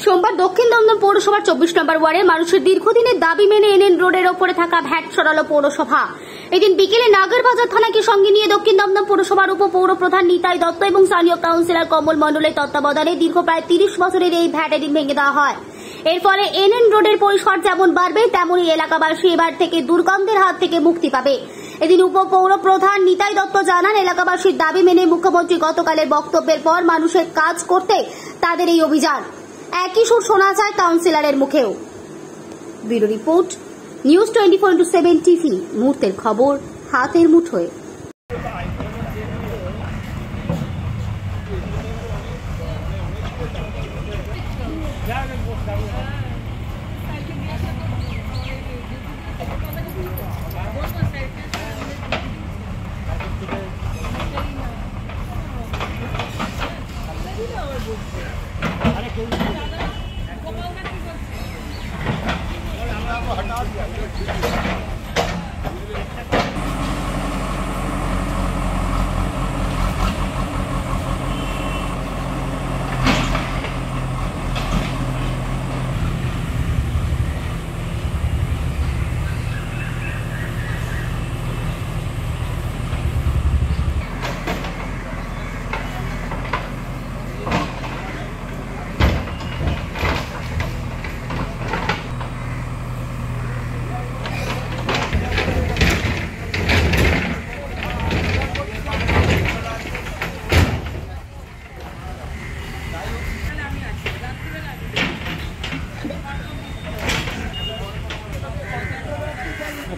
সোমবার দক্ষিণ দমদম পৌরসভার 24 নম্বর ওয়ার্ডে মানুষের দীর্ঘদিনের দাবি মেনে এনএন রোডের ওপরে থাকা ভ্যাট সরালো পৌরসভা। এদিন বিকেলে নাগরবাজার থানাকে সঙ্গে নিয়ে দক্ষিণ দমদম পৌরসভার উপপৌর প্রধান নিতাই দত্ত এবং স্থানীয় কাউন্সিলর কমল মণ্ডলের তত্ত্বাবধানে দীর্ঘ প্রায় 30 বছরের এই ভ্যাট এদিন ভেঙে দেওয়া হয়। এর ফলে এনএন রোডের পরিসর যেমন বাড়বে, তেমনই এলাকাবাসী এবার থেকে দুর্গন্ধের হাত থেকে মুক্তি পাবে। এদিন উপপৌর প্রধান নিতাই দত্ত জানান, এলাকাবাসীর দাবি মেনে মুখ্যমন্ত্রী গতকালের বক্তব্যের পর মানুষের কাজ করতে তাদের এই অভিযান। একই সুর শোনা যায় কাউন্সিলরের মুখেও। ব্যুরো রিপোর্ট, নিউজ 24/7 টিভি, মুহূর্তের খবর হাতের মুঠোয়।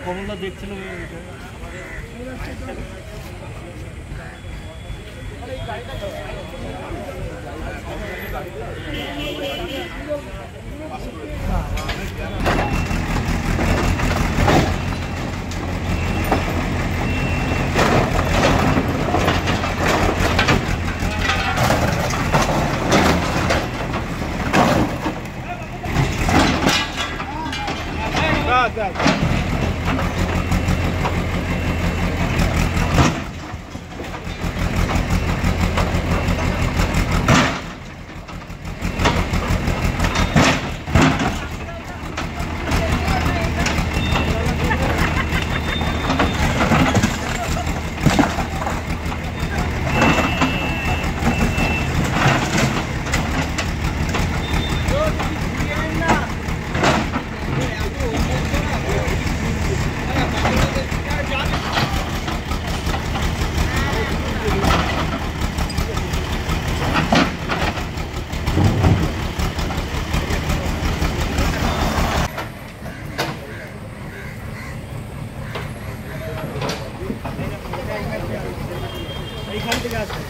কমলদা দেখছিলাম এইখান থেকে আসবে।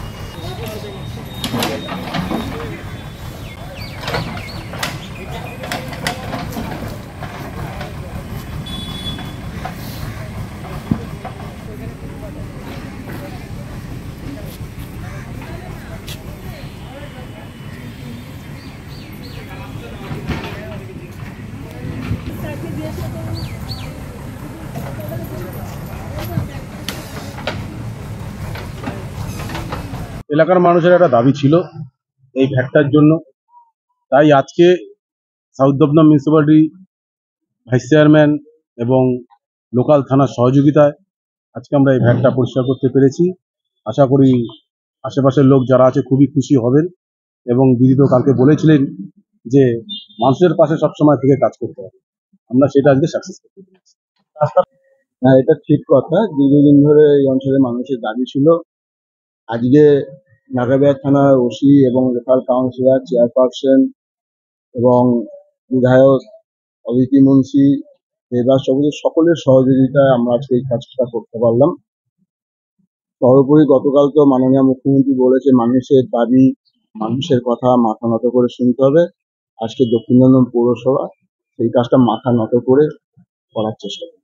এলাকার মানুষের একটা দাবি ছিল এই ভ্যাটটার জন্য, তাই আজকে south Dum Dum municipality vice chairman এবং লোকাল থানার সহযোগিতায় আজকে আমরা এই ভ্যাটটা পরিষ্কার করতে পেরেছি। আশা করি আশেপাশের লোক যারা আছে খুবই খুশি হবেন এবং দিদি তো কালকে বলেছিলেন যে মানুষের পাশে সবসময় থেকে কাজ করতে হবে, আমরা সেটা আজকে সাকসেস করতে পেরেছি। হ্যাঁ, এটা ঠিক কথা। দীর্ঘদিন ধরে এই অঞ্চলের মানুষের দাবি ছিল। আজকে নাগরবাজার থানার ওসি এবং লোকাল কাউন্সিলর, চেয়ারপারসন এবং বিধায়ক অদিতি মুন্সি, দেবাস সকলের সহযোগিতায় আমরা আজকে এই কাজটা করতে পারলাম। সর্বোপরি গতকাল তো মাননীয় মুখ্যমন্ত্রী বলেছে মানুষের দাবি, মানুষের কথা মাথা নত করে শুনতে হবে। আজকে দক্ষিণ দমদম পৌরসভা সেই কাজটা মাথা নত করে করার চেষ্টা করবে।